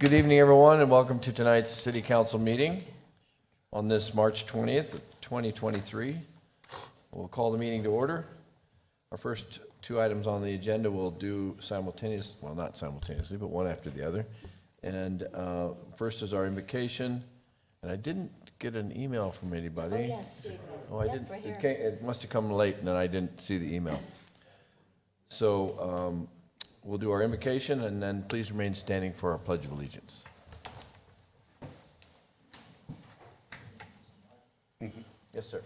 Good evening, everyone, and welcome to tonight's City Council meeting on this March 20th, 2023. We'll call the meeting to order. Our first two items on the agenda we'll do not simultaneously, but one after the other. And first is our invocation, and I didn't get an email from anybody. Oh, yes. I didn't. Right here. It must have come late, and then I didn't see the email. So we'll do our invocation, and then please remain standing for our Pledge of Allegiance. Yes, sir.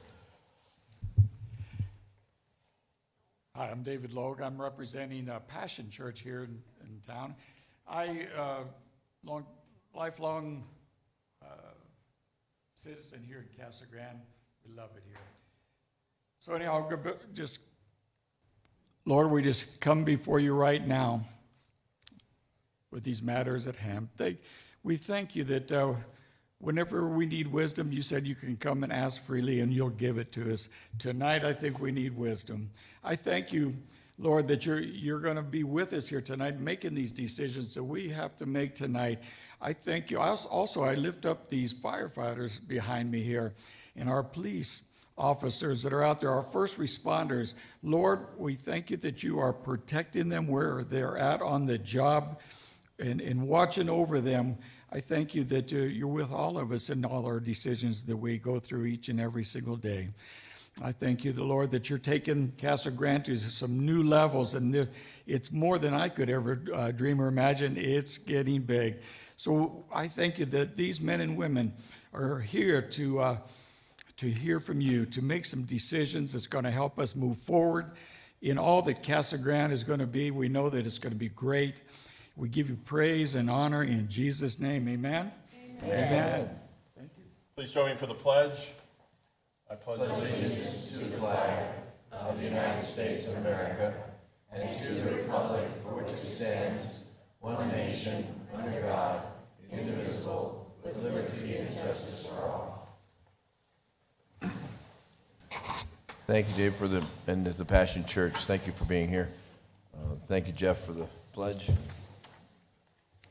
Hi, I'm David Logue. I'm representing Passion Church here in town. Lifelong citizen here in Casa Grande. We love it here. So anyhow, Lord, we just come before you right now with these matters at hand. We thank you that whenever we need wisdom, you said you can come and ask freely and you'll give it to us. Tonight, I think we need wisdom. I thank you, Lord, that you're going to be with us here tonight, making these decisions that we have to make tonight. I thank you. Also, I lift up these firefighters behind me here and our police officers that are out there, our first responders. Lord, we thank you that you are protecting them where they're at on the job and watching over them. I thank you that you're with all of us in all our decisions that we go through each and every single day. I thank you, the Lord, that you're taking Casa Grande to some new levels, and it's more than I could ever dream or imagine. It's getting big. So I thank you that these men and women are here to hear from you, to make some decisions that's going to help us move forward in all that Casa Grande is going to be. We know that it's going to be great. We give you praise and honor in Jesus' name. Amen? Amen. Thank you. Please join me for the pledge. I pledge allegiance To the flag of the United States of America and to the republic for which it stands, one nation, under God, indivisible, with liberty and justice for all. Thank you, Dave, for the Passion Church. Thank you for being here. Thank you, Jeff, for the pledge.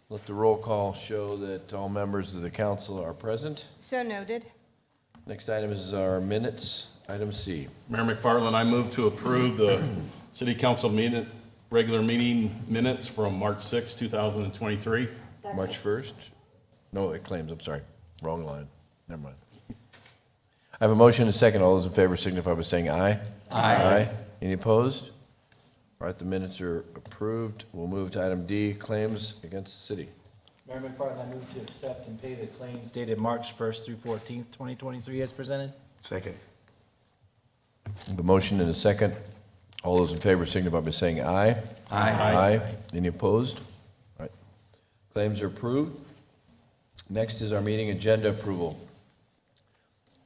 Let the roll call show that all members of the council are present. So noted. Next item is our minutes, item C. Mayor McFarland, I move to approve the City Council regular meeting minutes from March 6, 2023. Second. March 1st? No, it claims, I'm sorry, wrong line. Never mind. I have a motion and a second. All those in favor signify by saying aye. Aye. Any opposed? All right, the minutes are approved. We'll move to item D, claims against the city. Mayor McFarland, I move to accept and pay the claims dated March 1st through 14th, 2023 as presented. Second. The motion and a second. All those in favor signify by saying aye. Aye. Any opposed? All right. Claims are approved. Next is our meeting agenda approval.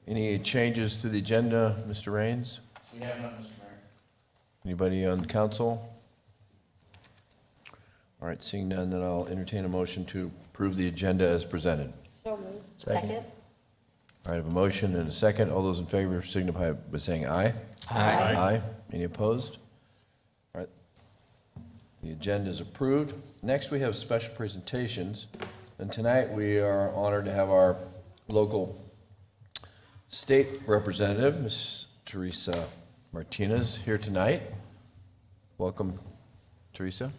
Any changes to the agenda, Mr. Raines? We have none, Mr. Mayor. Anybody on council? All right, seeing none, then I'll entertain a motion to approve the agenda as presented. So moved. Second. All right, I have a motion and a second. All those in favor signify by saying aye. Aye. Any opposed? All right. The agenda is approved. Next, we have special presentations. And tonight, we are honored to have our local state representative, Ms. Teresa Martinez, here tonight. Welcome, Teresa.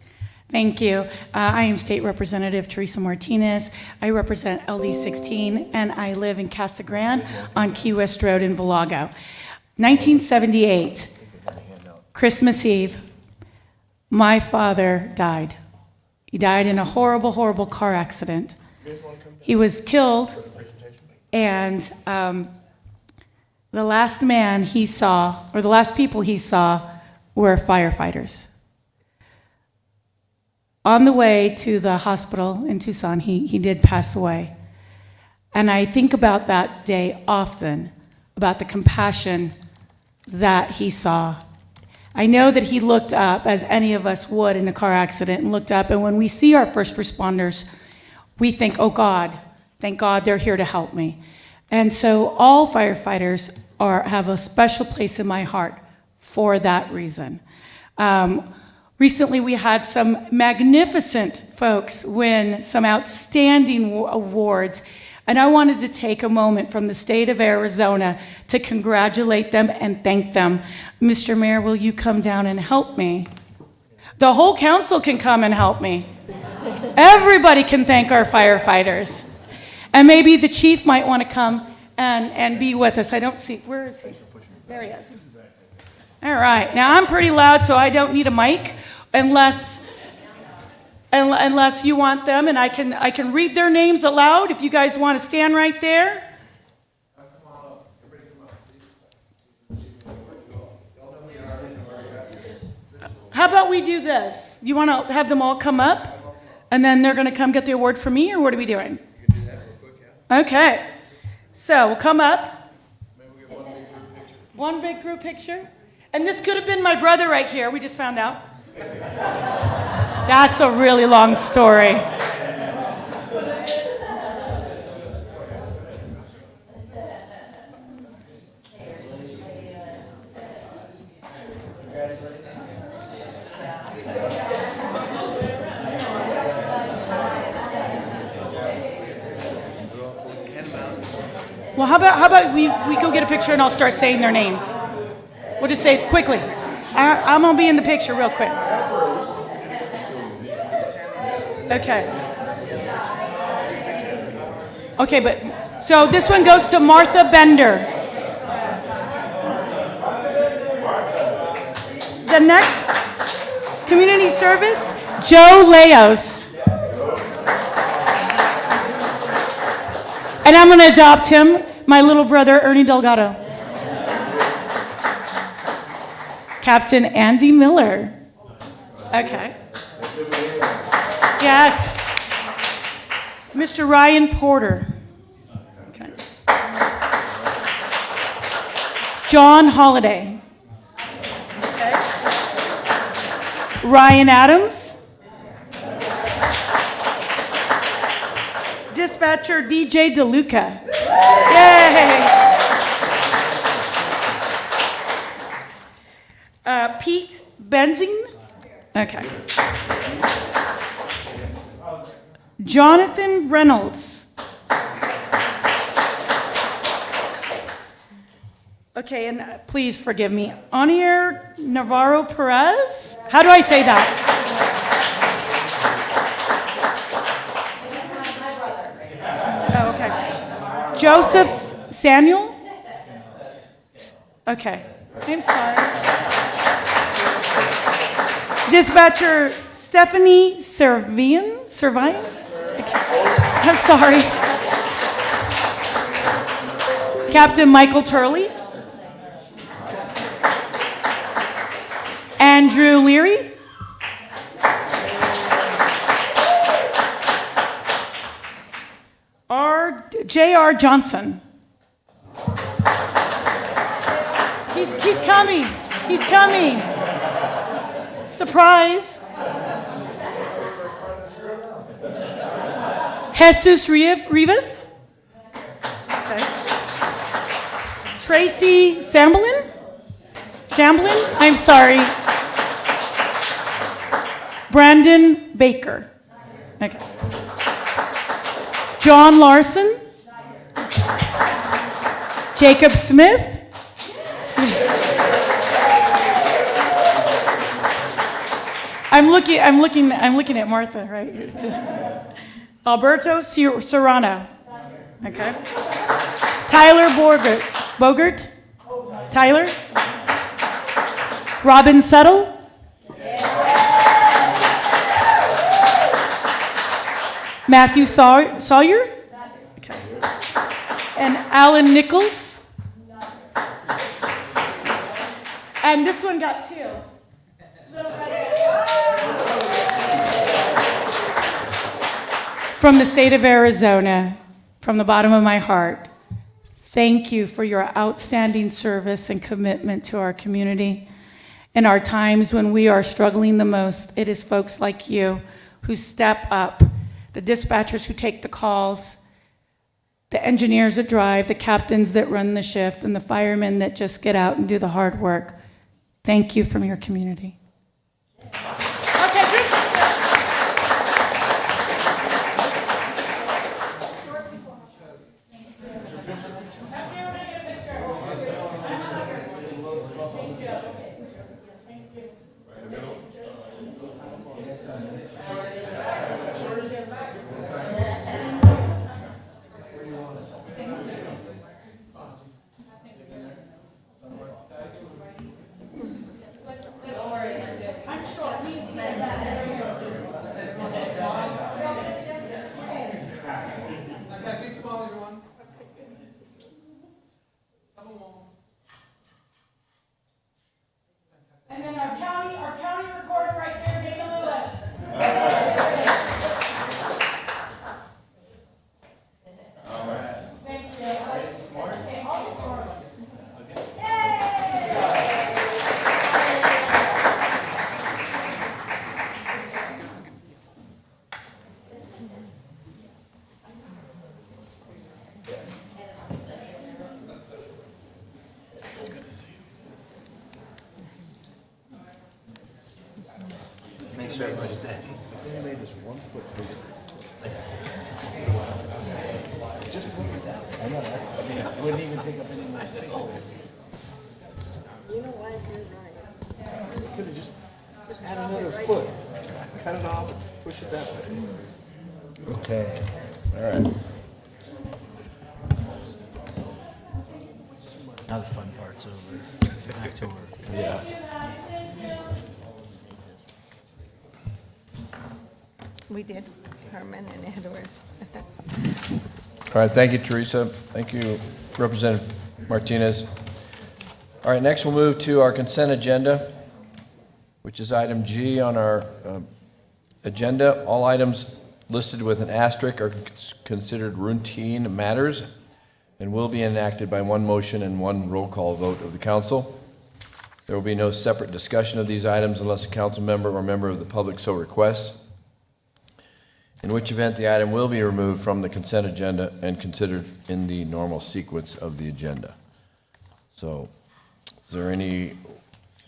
Thank you. I am State Representative Teresa Martinez. I represent LD 16, and I live in Casa Grande on Key West Road in Valago. 1978, Christmas Eve, my father died. He died in a horrible, horrible car accident. He was killed, and the last man he saw, or the last people he saw, were firefighters. On the way to the hospital in Tucson, he did pass away. And I think about that day often, about the compassion that he saw. I know that he looked up, as any of us would in a car accident, and looked up, and when we see our first responders, we think, oh God, thank God they're here to help me. And so all firefighters have a special place in my heart for that reason. Recently, we had some magnificent folks win some outstanding awards, and I wanted to take a moment from the state of Arizona to congratulate them and thank them. Mr. Mayor, will you come down and help me? The whole council can come and help me. Everybody can thank our firefighters. And maybe the chief might want to come and be with us. I don't see, where is he? There he is. All right, now I'm pretty loud, so I don't need a mic unless you want them, and I can read their names aloud if you guys want to stand right there. How about we do this? Do you want to have them all come up, and then they're going to come get the award from me, or what are we doing? You can do that real quick, yeah. Okay, so we'll come up. Maybe we get one big group picture. And this could have been my brother right here, we just found out. That's a really long story. Well, how about we go get a picture and I'll start saying their names. We'll just say it quickly. I'm going to be in the picture real quick. Okay. Okay, but so this one goes to Martha Bender. The next, community service, Joe Leos. And I'm going to adopt him, my little brother, Ernie Delgado. Captain Andy Miller. Okay. Yes. Mr. Ryan Porter. Okay. John Holliday. Okay. Ryan Adams. Dispatcher DJ DeLuca. Yay! Pete Benzing. Okay. Jonathan Reynolds. Okay, and please forgive me. Anier Navarro Perez? How do I say that? Oh, okay. Joseph Samuel? Okay. I'm sorry. Dispatcher Stephanie Servine? Okay. I'm sorry. Captain Michael Turley. Andrew Leary. J.R. Johnson. He's coming. He's coming. Surprise. Jesus Rivas. Okay. Tracy Samblin? I'm sorry. Brandon Baker. Okay. John Larson. Jacob Smith. I'm looking at Martha, right? Alberto Serrano. Okay. Tyler Bogert. Tyler. Robin Settle. Matthew Sawyer. Okay. And Alan Nichols. And this one got two. From the state of Arizona, from the bottom of my heart, thank you for your outstanding service and commitment to our community. In our times when we are struggling the most, it is folks like you who step up, the dispatchers who take the calls, the engineers that drive, the captains that run the shift, and the firemen that just get out and do the hard work. Thank you from your community. And then our county recorder right there, Dana Lewis. Thank you. Okay, I'll just order them. Make sure everybody's there. I know, it wouldn't even take up any more space. You know what, you're right. Could have just add another foot, cut it off, and push it that way. Okay, all right. Now the fun part's over. Back to work. Yeah. We did, Herman and Edwards. All right, thank you, Teresa. Thank you, Representative Martinez. All right, next we'll move to our consent agenda, which is item G on our agenda. All items listed with an asterisk are considered routine matters and will be enacted by one motion and one roll call vote of the council. There will be no separate discussion of these items unless a council member or member of the public so requests, in which event the item will be removed from the consent agenda and considered in the normal sequence of the agenda. So, is there any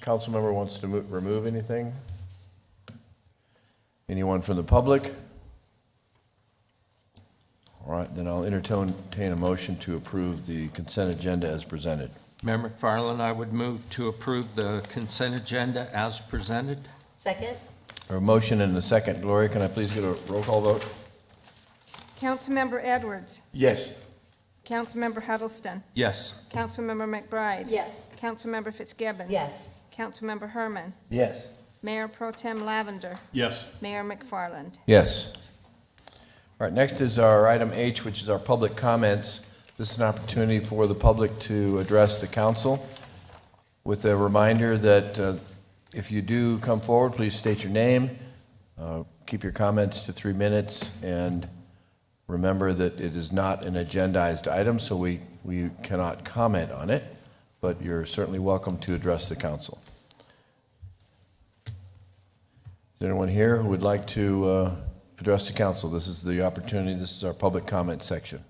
council member wants to remove anything? Anyone from the public? All right, then I'll entertain a motion to approve the consent agenda as presented. Mayor McFarland, I would move to approve the consent agenda as presented. Second? A motion and a second. Gloria, can I please get a roll call vote? Councilmember Edwards. Yes. Councilmember Huddleston. Yes. Councilmember McBride. Yes. Councilmember Fitzgibbons. Yes. Councilmember Herman. Yes. Mayor Pro Tem Lavender. Yes. Mayor McFarland. Yes. All right, next is our item H, which is our public comments. This is an opportunity for the public to address the council with a reminder that if you do come forward, please state your name, keep your comments to 3 minutes, and remember that it is not an agendized item, so we cannot comment on it, but you're certainly welcome to address the council. Is there anyone here who would like to address the council? This is the opportunity. This is our public comment section.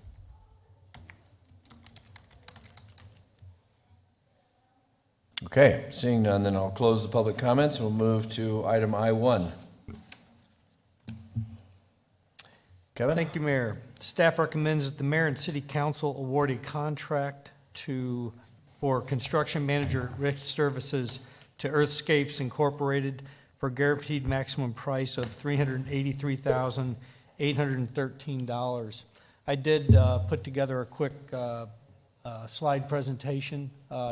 Okay, seeing none, then I'll close the public comments and we'll move to item I1. Kevin? Thank you, Mayor. Staff recommends that the mayor and city council award a contract for construction manager risk services to Earthscapes Incorporated for guaranteed maximum price of $383,813. I did put together a quick slide presentation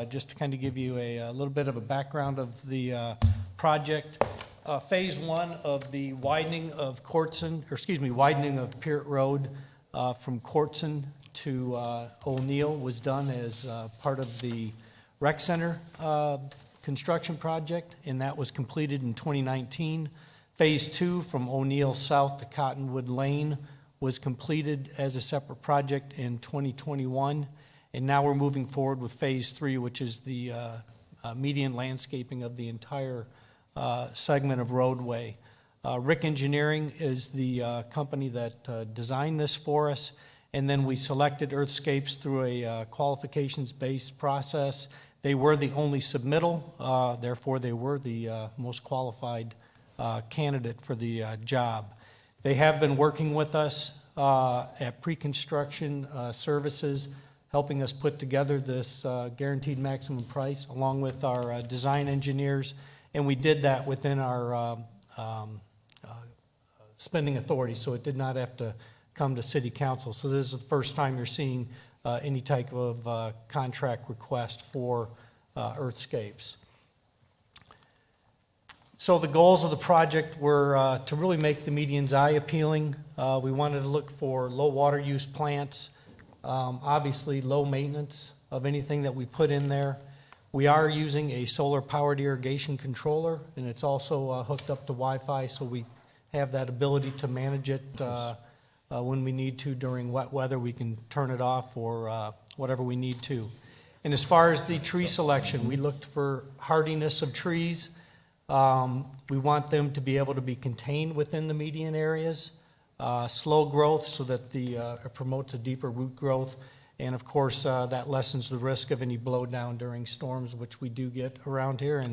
just to kind of give you a little bit of a background of the project. Phase one of the widening of widening of Peart Road from Courtson to O'Neill was done as part of the rec center construction project, and that was completed in 2019. Phase two from O'Neill South to Cottonwood Lane was completed as a separate project in 2021. And now we're moving forward with phase three, which is the median landscaping of the entire segment of roadway. Rick Engineering is the company that designed this for us, and then we selected Earthscapes through a qualifications-based process. They were the only submittal, therefore they were the most qualified candidate for the job. They have been working with us at pre-construction services, helping us put together this guaranteed maximum price, along with our design engineers, and we did that within our spending authority, so it did not have to come to city council. So this is the first time you're seeing any type of contract request for earthscapes. So the goals of the project were to really make the median's eye appealing. We wanted to look for low water use plants, obviously low maintenance of anything that we put in there. We are using a solar powered irrigation controller, and it's also hooked up to Wi-Fi, so we have that ability to manage it when we need to. During wet weather, we can turn it off or whatever we need to. And as far as the tree selection, we looked for hardiness of trees. We want them to be able to be contained within the median areas, slow growth so that it promotes a deeper root growth, and of course that lessens the risk of any blowdown during storms, which we do get around here,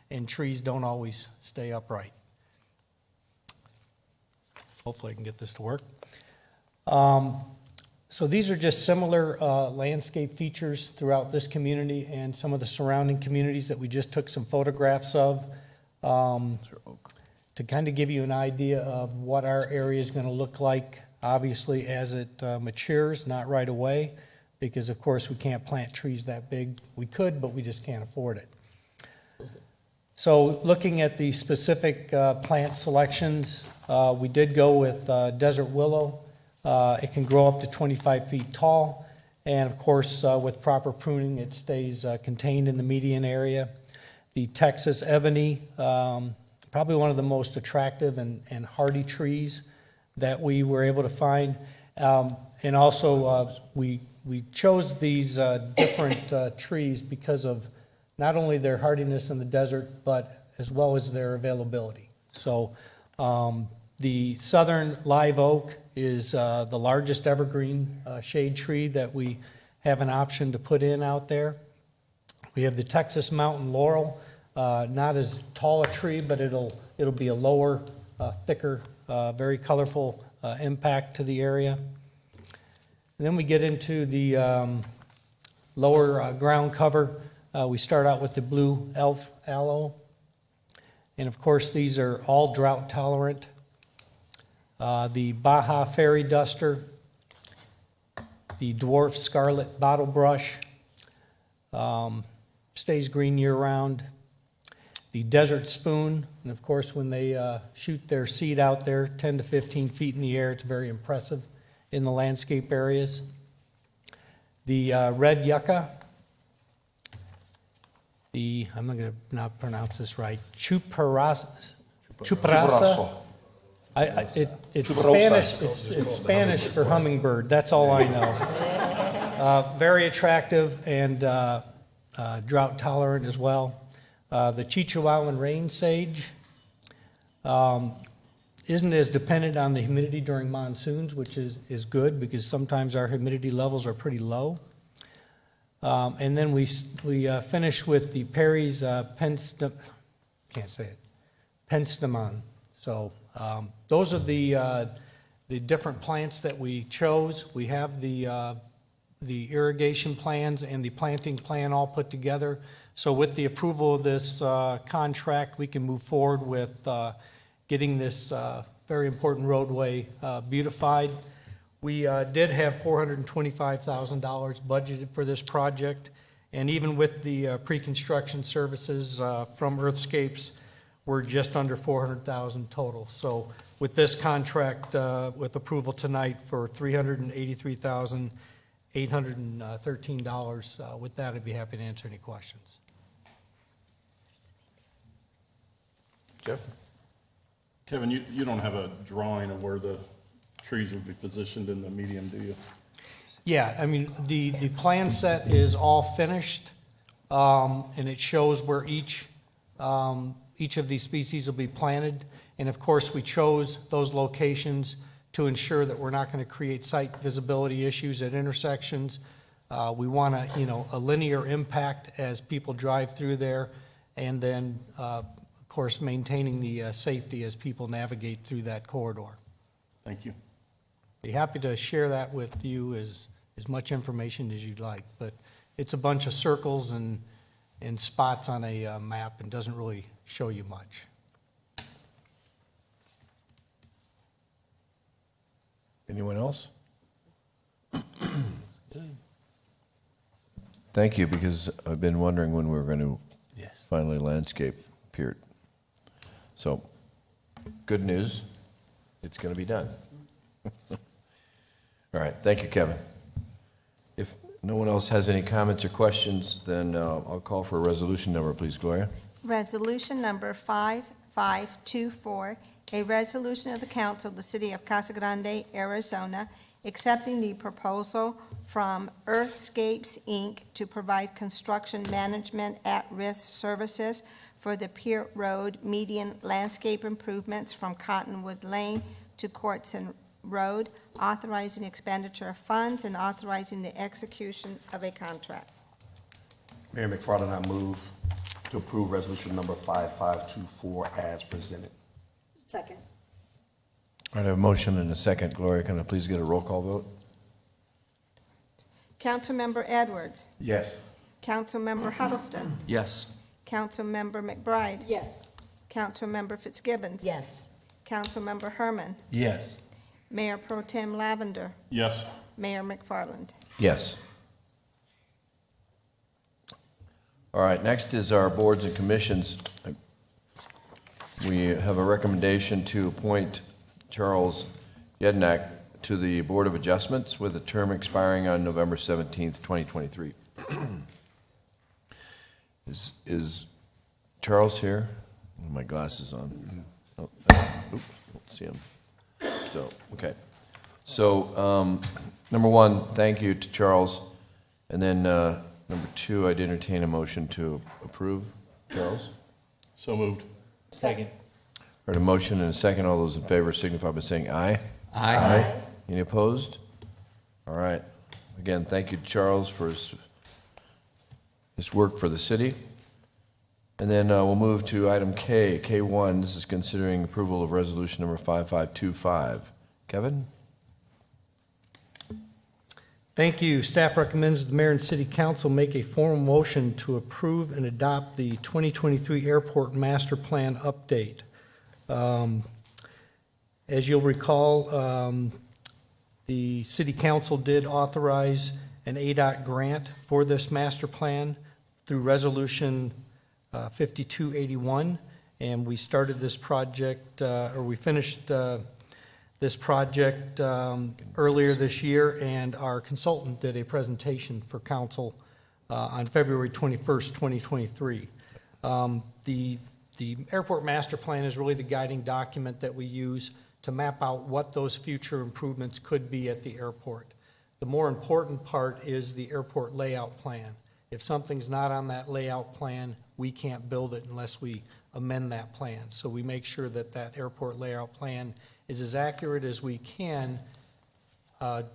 and trees don't always stay upright. Hopefully I can get this to work. So these are just similar landscape features throughout this community and some of the surrounding communities that we just took some photographs of. To kind of give you an idea of what our area is going to look like, obviously, as it matures, not right away, because of course we can't plant trees that big. We could, but we just can't afford it. So looking at the specific plant selections, we did go with desert willow. It can grow up to 25 feet tall, and of course with proper pruning it stays contained in the median area. The Texas ebony, probably one of the most attractive and hardy trees that we were able to find. And also, we chose these different trees because of not only their hardiness in the desert, but as well as their availability. So the southern live oak is the largest evergreen shade tree that we have an option to put in out there. We have the Texas mountain laurel, not as tall a tree, but it'll be a lower, thicker, very colorful impact to the area. And then we get into the lower ground cover. We start out with the blue elf aloe, and of course these are all drought tolerant. The Baja fairy duster, the dwarf scarlet bottle brush, stays green year-round. The desert spoon, and of course when they shoot their seed out there 10 to 15 feet in the air, it's very impressive in the landscape areas. The red yucca, I'm not going to not pronounce this right, chuparasa. It's Spanish. It's Spanish for hummingbird. That's all I know. Very attractive and drought tolerant as well. The Chihuahuan rain sage isn't as dependent on the humidity during monsoons, which is good because sometimes our humidity levels are pretty low. And then we finish with the Parry's Penstemon. So those are the different plants that we chose. We have the irrigation plans and the planting plan all put together. So with the approval of this contract, we can move forward with getting this very important roadway beautified. We did have $425,000 budgeted for this project, and even with the pre-construction services from Earthscapes, we're just under $400,000 total. So with this contract, with approval tonight for $383,813, with that, I'd be happy to answer any questions. Jeff? Kevin, you don't have a drawing of where the trees would be positioned in the median, do you? Yeah, I mean, the plan set is all finished, and it shows where each of these species will be planted. And of course, we chose those locations to ensure that we're not going to create site visibility issues at intersections. We want a linear impact as people drive through there, and then, of course, maintaining the safety as people navigate through that corridor. Thank you. Be happy to share that with you as as much information as you'd like. But it's a bunch of circles and spots on a map and doesn't really show you much. Anyone else? Thank you, because I've been wondering when we were going to Yes. finally landscape Peart. So, good news, it's going to be done. All right, thank you, Kevin. If no one else has any comments or questions, then I'll call for a resolution number, please, Gloria. Resolution number 5524, a resolution of the council of the city of Casa Grande, Arizona, accepting the proposal from Earthscapes, Inc. to provide construction management at-risk services for the Peart Road median landscape improvements from Cottonwood Lane to Courtson Road, authorizing expenditure of funds and authorizing the execution of a contract. Mayor McFarland, I move to approve resolution number 5524 as presented. Second. All right, I have a motion and a second. Gloria, can I please get a roll call vote? Councilmember Edwards. Yes. Councilmember Huddleston. Yes. Councilmember McBride. Yes. Councilmember Fitzgibbons. Yes. Councilmember Herman. Yes. Mayor Pro Tem Lavender. Yes. Mayor McFarland. Yes. All right, next is our boards and commissions. We have a recommendation to appoint Charles Yednak to the Board of Adjustments with a term expiring on November 17th, 2023. Is Charles here? Oh, my glasses on. Oh, oops, don't see him. So, okay. So, number one, thank you to Charles. And then, number two, I'd entertain a motion to approve Charles. So moved. Second. Heard a motion and a second. All those in favor signify by saying aye. Aye. Any opposed? All right. Again, thank you to Charles for his work for the city. And then we'll move to item K, K1. This is considering approval of resolution number 5525. Kevin? Thank you. Staff recommends the mayor and city council make a formal motion to approve and adopt the 2023 Airport Master Plan update. As you'll recall, the city council did authorize an ADOT grant for this master plan through resolution 5281, and we started this project, or we finished this project earlier this year, and our consultant did a presentation for council on February 21st, 2023. The airport master plan is really the guiding document that we use to map out what those future improvements could be at the airport. The more important part is the airport layout plan. If something's not on that layout plan, we can't build it unless we amend that plan. So we make sure that that airport layout plan is as accurate as we can,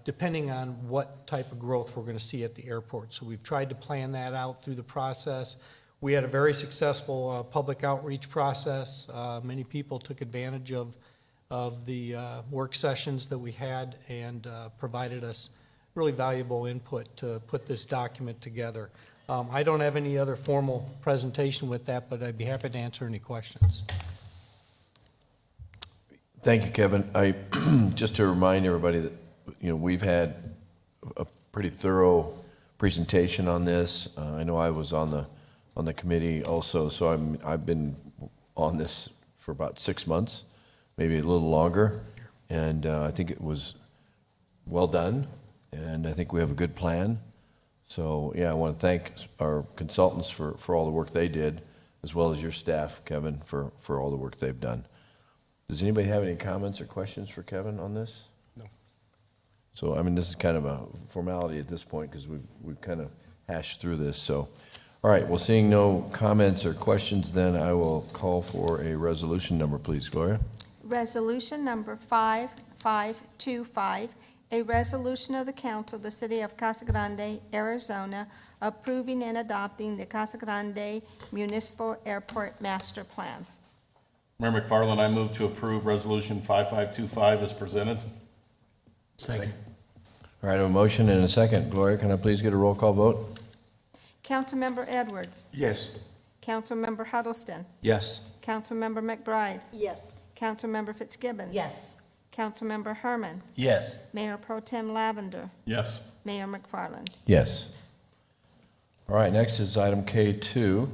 depending on what type of growth we're going to see at the airport. So we've tried to plan that out through the process. We had a very successful public outreach process. Many people took advantage of the work sessions that we had and provided us really valuable input to put this document together. I don't have any other formal presentation with that, but I'd be happy to answer any questions. Thank you, Kevin. Just to remind everybody that, we've had a pretty thorough presentation on this. I know I was on the committee also, so I've been on this for about 6 months, maybe a little longer, and I think it was well done, and I think we have a good plan. So, yeah, I want to thank our consultants for all the work they did, as well as your staff, Kevin, for all the work they've done. Does anybody have any comments or questions for Kevin on this? No. So, this is kind of a formality at this point, because we've kind of hashed through this, so. All right, well, seeing no comments or questions, then I will call for a resolution number, please, Gloria. Resolution number 5525, a resolution of the council of the city of Casa Grande, Arizona, approving and adopting the Casa Grande Municipal Airport Master Plan. Mayor McFarland, I move to approve resolution 5525 as presented. Second. All right, I have a motion and a second. Gloria, can I please get a roll call vote? Councilmember Edwards. Yes. Councilmember Huddleston. Yes. Councilmember McBride. Yes. Councilmember Fitzgibbons. Yes. Councilmember Herman. Yes. Mayor Pro Tem Lavender. Yes. Mayor McFarland. Yes. All right, next is item K2.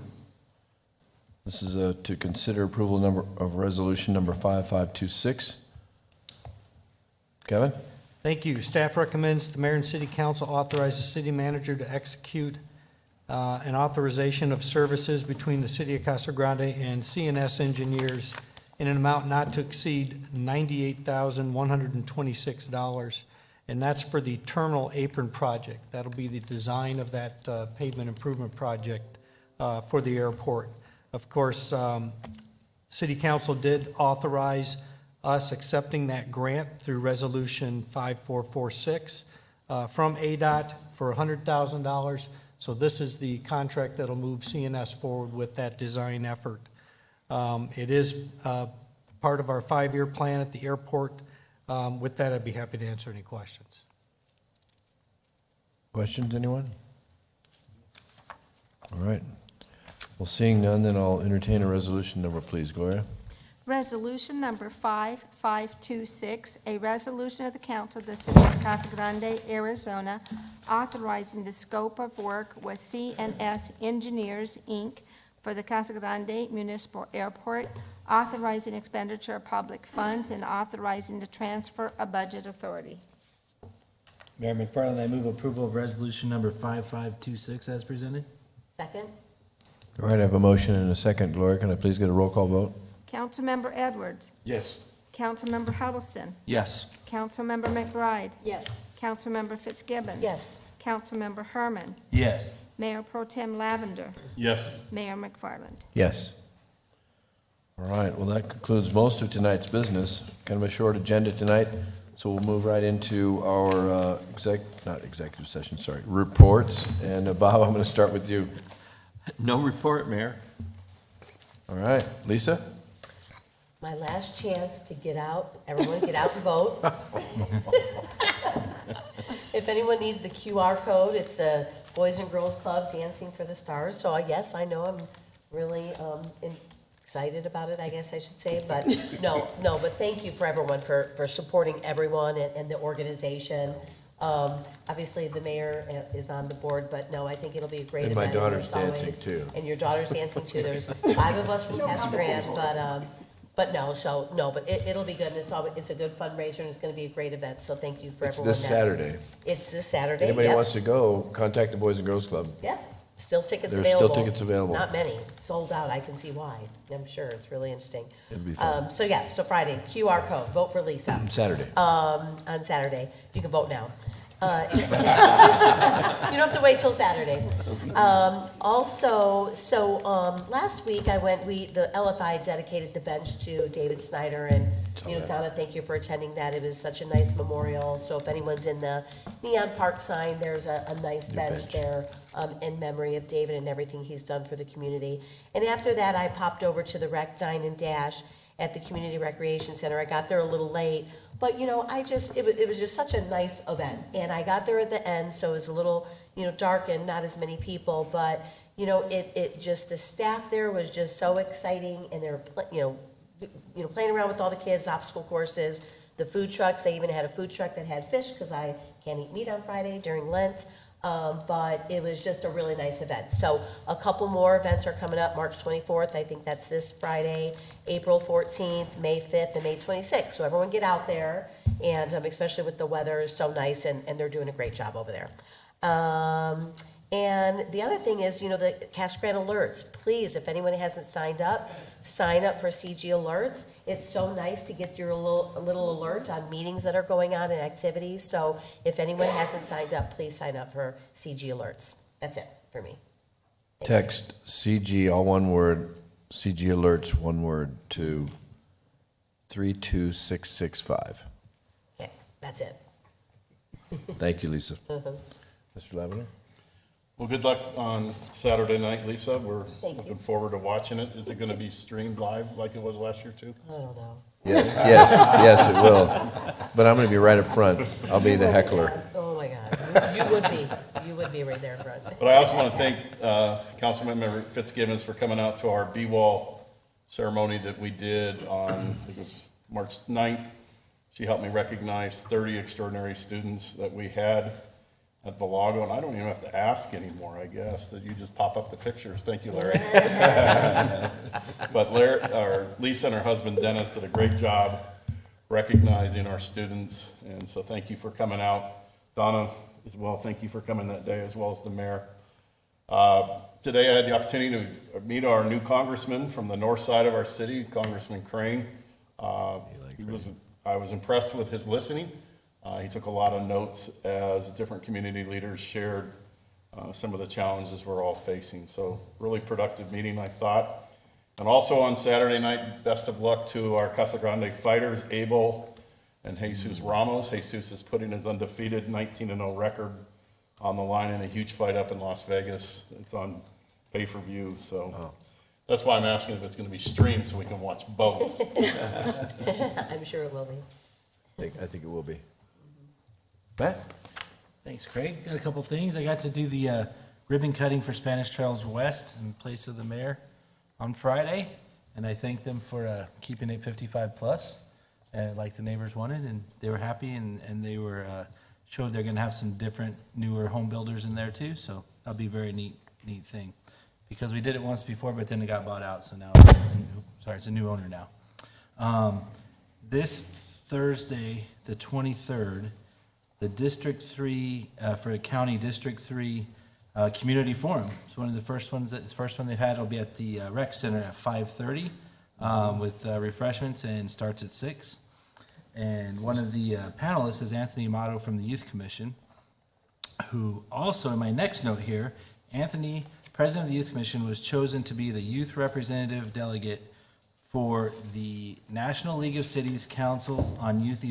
This is to consider approval of resolution number 5526. Kevin? Thank you. Staff recommends the mayor and city council authorize the city manager to execute an authorization of services between the city of Casa Grande and CNS engineers in an amount not to exceed $98,126. And that's for the terminal apron project. That'll be the design of that pavement improvement project for the airport. Of course, city council did authorize us accepting that grant through resolution 5446 from ADOT for $100,000. So this is the contract that'll move CNS forward with that design effort. It is part of our 5-year plan at the airport. With that, I'd be happy to answer any questions. Questions, anyone? All right. Well, seeing none, then I'll entertain a resolution number, please. Gloria? Resolution number 5526, a resolution of the council of the city of Casa Grande, Arizona, authorizing the scope of work with CNS Engineers, Inc. for the Casa Grande Municipal Airport, authorizing expenditure of public funds, and authorizing the transfer of budget authority. Mayor McFarland, I move approval of resolution number 5526 as presented. Second? All right, I have a motion and a second. Gloria, can I please get a roll call vote? Councilmember Edwards. Yes. Councilmember Huddleston. Yes. Councilmember McBride. Yes. Councilmember Fitzgibbons. Yes. Councilmember Herman. Yes. Mayor Pro Tem Lavender. Yes. Mayor McFarland. Yes. All right, well, that concludes most of tonight's business. Kind of a short agenda tonight, so we'll move right into our reports. And Bob, I'm going to start with you. No report, Mayor. All right, Lisa? My last chance to get out, everyone get out and vote. If anyone needs the QR code, it's the Boys and Girls Club Dancing for the Stars. So yes, I know I'm really excited about it, I guess I should say. But no, but thank you for everyone for supporting everyone and the organization. Obviously, the mayor is on the board, but no, I think it'll be a great And event. my daughter's It's always- dancing, too. And your daughter's dancing too. There's 5 of us from Casa Grande, but no, but it'll be good. And it's a good fundraiser, and it's gonna be a great event. So thank you for It's everyone. this Saturday. It's this Saturday, Anybody yeah. wants to go, contact the Boys and Girls Club. Yeah, still tickets There's available. still tickets available. Not many, sold out. I can see why. I'm sure it's really interesting. It'll be fun. So yeah, so Friday, QR code, vote for Lisa. Saturday. On Saturday. You can vote now. You don't have to wait till Saturday. Last week the LFI dedicated the bench to David Snyder, and Tana, thank you for attending that. It was such a nice memorial. So if anyone's in the Neon Park sign, there's a nice bench there in memory of David and everything he's done for the community. And after that, I popped over to the Rec Dine and Dash at the Community Recreation Center. I got there a little late, but it was just such a nice event. And I got there at the end, so it was a little, dark and not as many people, but, it just, the staff there was just so exciting, and they were, playing around with all the kids, obstacle courses, the food trucks. They even had a food truck that had fish, because I can't eat meat on Friday during Lent. But it was just a really nice event. So a couple more events are coming up, March 24th, I think that's this Friday, April 14th, May 5th, and May 26th. So everyone get out there, and especially with the weather is so nice, and they're doing a great job over there. And the other thing is, the Casa Grande alerts. Please, if anyone hasn't signed up, sign up for CG alerts. It's so nice to get your little alert on meetings that are going on and activities. So if anyone hasn't signed up, please sign up for CG alerts. That's it for me. Text CG, all one word, CG alerts, one word, to 32665. Okay, that's it. Thank you, Lisa. Mr. Lavender? Well, good luck on Saturday night, Lisa. We're Thank you. looking forward to watching it. Is it going to be streamed live like it was last year, too? I don't know. Yes, it will. But I'm going to be right up front. I'll be the heckler. Oh You would be right there in front. But I also want to thank Councilmember Fitzgibbons for coming out to our B-Wall ceremony that we did on, I think it was March 9th. She helped me recognize 30 extraordinary students that we had at Valago, and I don't even have to ask anymore, I guess, that you just pop up the pictures. Thank you, Larry. But Lisa and her husband Dennis did a great job recognizing our students, and so thank you for coming out. Donna as well, thank you for coming that day, as well as the mayor. Today I had the opportunity to meet our new congressman from the north side of our city, Congressman Crane. I was impressed with his listening. He took a lot of notes as different community leaders shared some of the challenges we're all facing. So really productive meeting, I thought. And also on Saturday night, best of luck to our Casa Grande fighters, Abel and Jesus Ramos. Jesus is putting his undefeated 19-0 record on the line in a huge fight up in Las Vegas. It's on pay-per-view, so that's why I'm asking if it's going to be streamed so we can watch both. I'm sure it will be. I think it will be. Matt? Thanks, Craig. Got a couple things. I got to do the ribbon cutting for Spanish Trails West in place of the mayor on Friday, and I thanked them for keeping it 55 plus, like the neighbors wanted, and they were happy, and they were showed they're going to have some different, newer home builders in there too. So that'll be a very neat thing, because we did it once before, but then it got bought out. So now, it's a new owner now. This Thursday, the 23rd. The District 3, for a County District 3 Community Forum. It's one of the first ones, the first one they've had will be at the Rec Center at 5:30 with refreshments, and starts at 6. And one of the panelists is Anthony Amato from the Youth Commission, who also, in my next note here, Anthony, President of the Youth Commission, was chosen to be the Youth Representative Delegate for the National League of Cities Council on Youth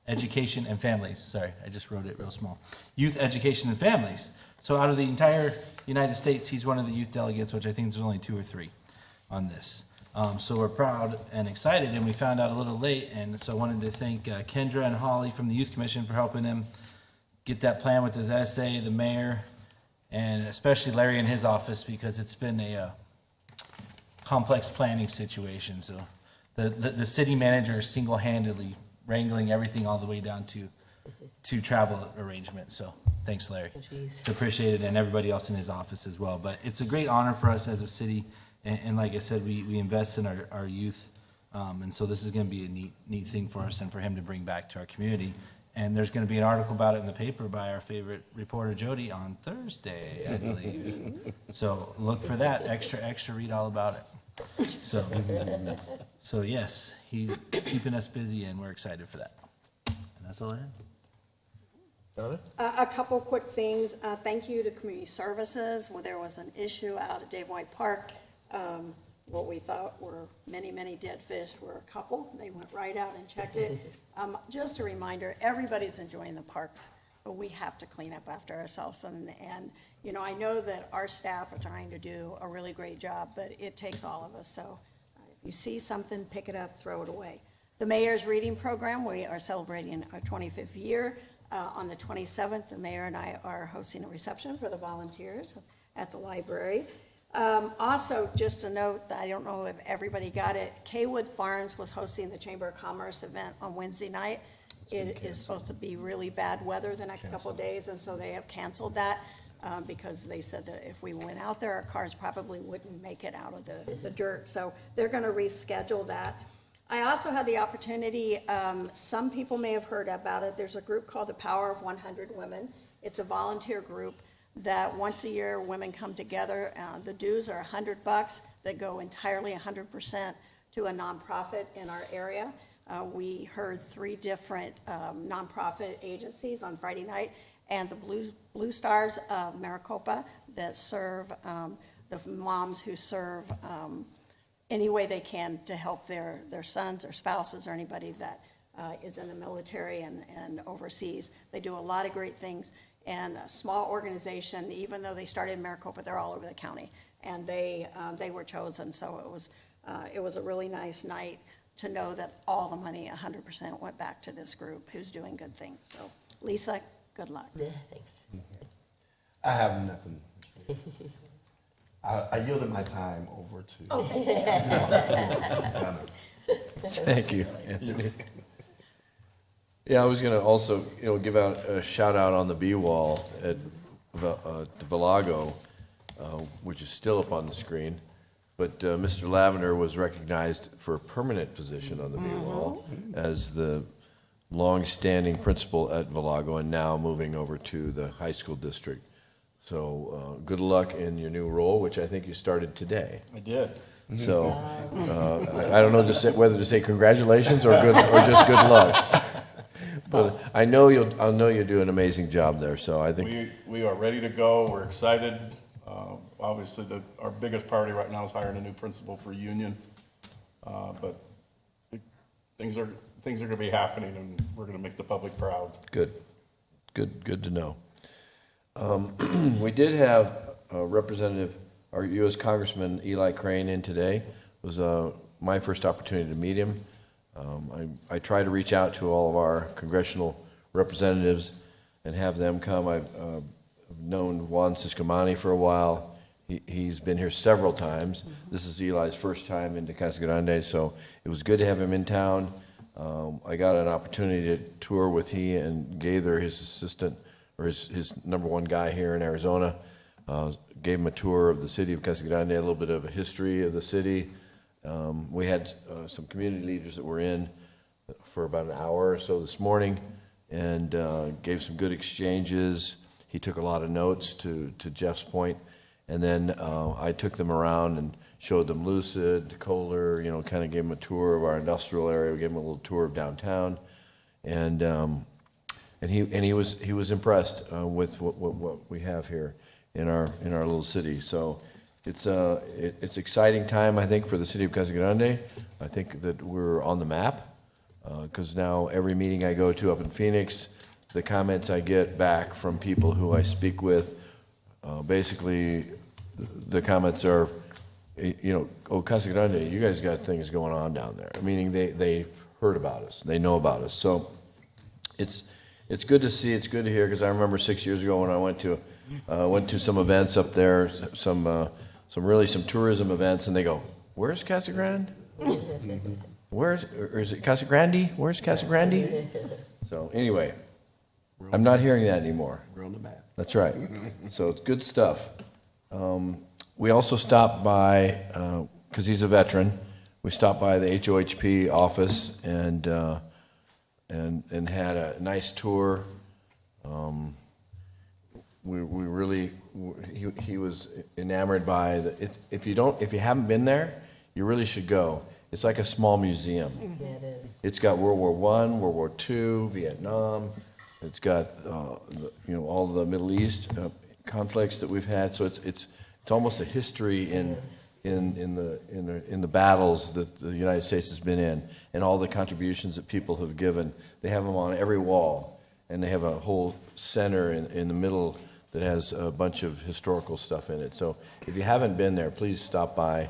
Education and Families. Sorry, I just wrote it real small. Youth Education and Families. So out of the entire United States, he's one of the youth delegates, which I think there's only 2 or 3 on this. So we're proud and excited, and we found out a little late, and so I wanted to thank Kendra and Holly from the Youth Commission for helping him get that plan with his essay, the mayor, and especially Larry in his office, because it's been a complex planning situation. So the city manager is single-handedly wrangling everything all the way down to travel arrangements. So thanks, Larry. It's appreciated, and everybody else in his office as well. But it's a great honor for us as a city, and like I said, we invest in our youth, and so this is going to be a neat thing for us and for him to bring back to our community. And there's going to be an article about it in the paper by our favorite reporter, Jody, on Thursday, I believe. So look for that. Extra, read all about it. So yes, he's keeping us busy, and we're excited for that. And that's all I have. Donna? A couple quick things. Thank you to Community Services. When there was an issue out at Dave White Park, what we thought were many dead fish were a couple. They went right out and checked it. Just a reminder, everybody's enjoying the parks, but we have to clean up after ourselves. And you know, I know that our staff are trying to do a really great job, but it takes all of us. So if you see something, pick it up, throw it away. The Mayor's Reading Program, we are celebrating our 25th year. On the 27th, the mayor and I are hosting a reception for the volunteers at the library. Also, just a note that I don't know if everybody got it, Kaywood Farms was hosting the Chamber of Commerce event on Wednesday night. It is supposed to be really bad weather the next couple of days, and so they have canceled that because they said that if we went out there, our cars probably wouldn't make it out of the dirt. So they're going to reschedule that. I also had the opportunity, some people may have heard about it, there's a group called the Power of 100 Women. It's a volunteer group that once a year women come together. The dues are $100 that go entirely 100% to a nonprofit in our area. We heard 3 different nonprofit agencies on Friday night, and the Blue Stars of Maricopa that serve the moms who serve any way they can to help their sons or spouses or anybody that is in the military and overseas. They do a lot of great things. And a small organization, even though they started in Maricopa, they're all over the county. And they were chosen, so it was a really nice night. to know that all the money, 100% went back to this group who's doing good things. So Lisa, good luck. Yeah, thanks. I have nothing. I yielded my time over to. Oh, thank you. Thank you, Anthony. Yeah, I was gonna also, give out a shout out on the bee wall at the Villago, which is still up on the screen. But Mr. Lavender was recognized for a permanent position on the bee wall as the long-standing principal at Villago and now moving over to the high school district. So good luck in your new role, which I think you started today. I did. So I don't know whether to say congratulations or just good luck. But I know you'll do an amazing job there. So I think We are ready to go. We're excited. Obviously, our biggest priority right now is hiring a new principal for Union. But things are going to be happening, and we're going to make the public proud. good to know. We did have a representative, our U.S. Congressman Eli Crane in today. It was my first opportunity to meet him. I try to reach out to all of our congressional representatives and have them come. I've known Juan Ciscomani for a while. He's been here several times. This is Eli's first time into Casa Grande, so it was good to have him in town. I got an opportunity to tour with he and Gaither, his assistant, or his number one guy here in Arizona. Gave him a tour of the city of Casa Grande, a little bit of a history of the city. We had some community leaders that were in for about an hour or so this morning and gave some good exchanges. He took a lot of notes, to Jeff's point. And then I took them around and showed them Lucid, Kohler, kind of gave them a tour of our industrial area. We gave them a little tour of downtown. And he was impressed with what we have here in our little city. So it's exciting time, I think, for the city of Casa Grande. I think that we're on the map because now every meeting I go to up in Phoenix, the comments I get back from people who I speak with, basically the comments are, oh, Casa Grande, you guys got things going on down there. Meaning they heard about us, they know about us. So it's good to see, it's good to hear, because I remember 6 years ago when I went to some events up there, some tourism events, and they go, "Where's Casa Grande? Or is it Casa Grande? Where's Casa Grande?" So anyway, I'm not hearing that anymore. We're on the map. That's right. So it's good stuff. We also stopped by, because he's a veteran, we stopped by the HOHP office and had a nice tour. He was enamored by if you haven't been there, you really should go. It's like a small museum. Yeah, it is. It's got World War I, World War II, Vietnam. It's got all the Middle East conflicts that we've had. So it's almost a history in the battles that the United States has been in, and all the contributions that people have given. They have them on every wall, and they have a whole center in the middle that has a bunch of historical stuff in it. So if you haven't been there, please stop by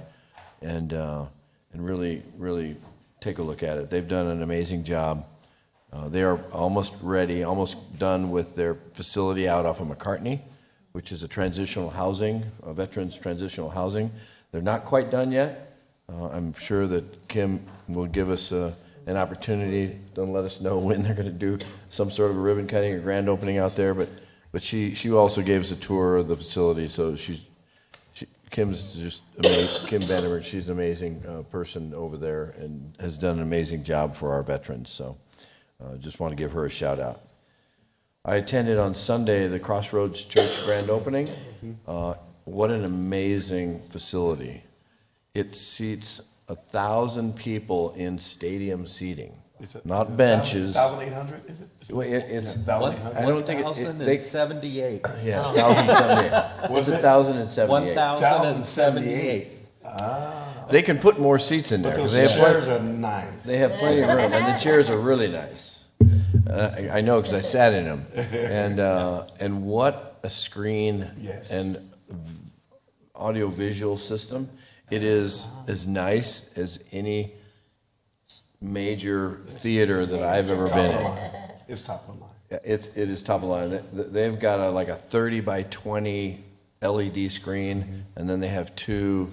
and really take a look at it. They've done an amazing job. They are almost ready, almost done with their facility out off of McCartney, which is a transitional housing, a veterans transitional housing. They're not quite done yet. I'm sure that Kim will give us an opportunity, don't let us know when they're going to do some sort of a ribbon cutting or grand opening out there, but she also gave us a tour of the facility, so Kim's just amazing. Kim Vandenberg, she's an amazing person over there and has done an amazing job for our veterans, so just want to give her a shout out. I attended on Sunday the Crossroads Church grand opening. What an amazing facility. It seats 1,000 people in stadium seating, not benches. 1,800, is it? It's, Yeah, I don't think it, 1,078. yeah, 1,078. Was It's it? 1,078. 1,078. They can put more seats in there, Those because chairs are nice. they have plenty of room, and the chairs are really nice. I know, because I sat in them. And what a screen Yes. and audio-visual system. It is as nice as any major theater that I've ever been in. It's top of the line. Yeah, it is top of the line. They've got like a 30 by 20 LED screen, and then they have two,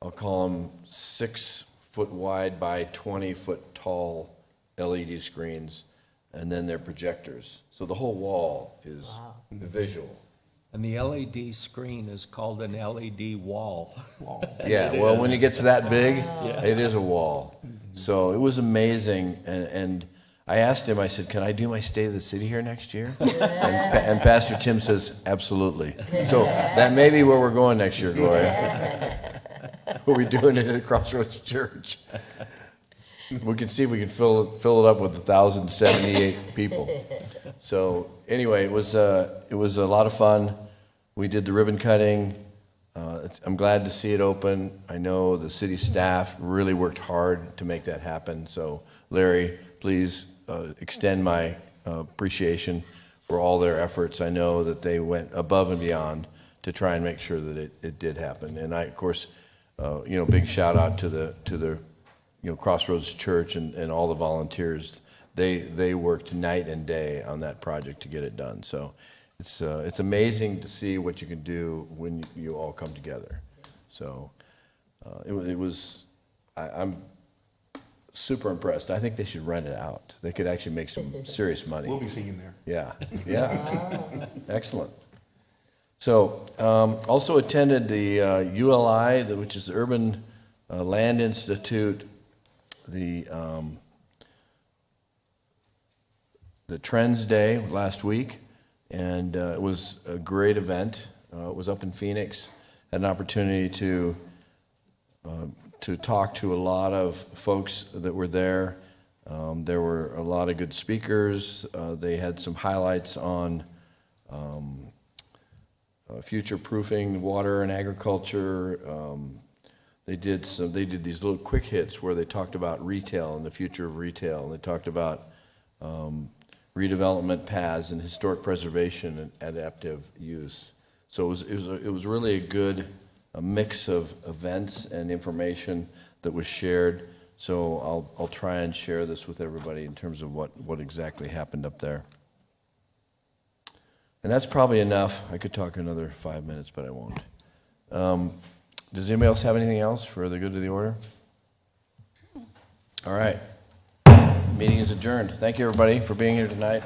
I'll call them 6 foot wide by 20 foot tall LED screens, and then they're projectors. So the whole wall is visual. And the LED screen is called an LED wall. Yeah, well, when it gets that big, it is a wall. So it was amazing, and I asked him, I said, can I do my State of the City here next year? And Pastor Tim says, absolutely. So that may be where we're going next year, Gloria. We'll be doing it at Crossroads Church. We can see if we can fill it up with 1,078 people. So anyway, it was a lot of fun. We did the ribbon cutting. I'm glad to see it open. I know the city staff really worked hard to make that happen. So Larry, please extend my appreciation for all their efforts. I know that they went above and beyond to try and make sure that it did happen. And I, of course, big shout out to the Crossroads Church and all the volunteers. They worked night and day on that project to get it done. So it's amazing to see what you can do when you all come together. So I'm super impressed. I think they should rent it out. They could actually make some serious money. We'll be singing there. Yeah. Excellent. So also attended the ULI, which is the Urban Land Institute, the Trends Day last week, and it was a great event. It was up in Phoenix. Had an opportunity to talk to a lot of folks that were there. There were a lot of good speakers. They had some highlights on future-proofing water and agriculture. They did these little quick hits where they talked about retail and the future of retail, and they talked about redevelopment paths and historic preservation and adaptive use. So it was really a good mix of events and information that was shared. So I'll try and share this with everybody in terms of what exactly happened up there. And that's probably enough. I could talk another 5 minutes, but I won't. Does anybody else have anything else for the good of the order? All right. Meeting is adjourned. Thank you, everybody, for being here tonight.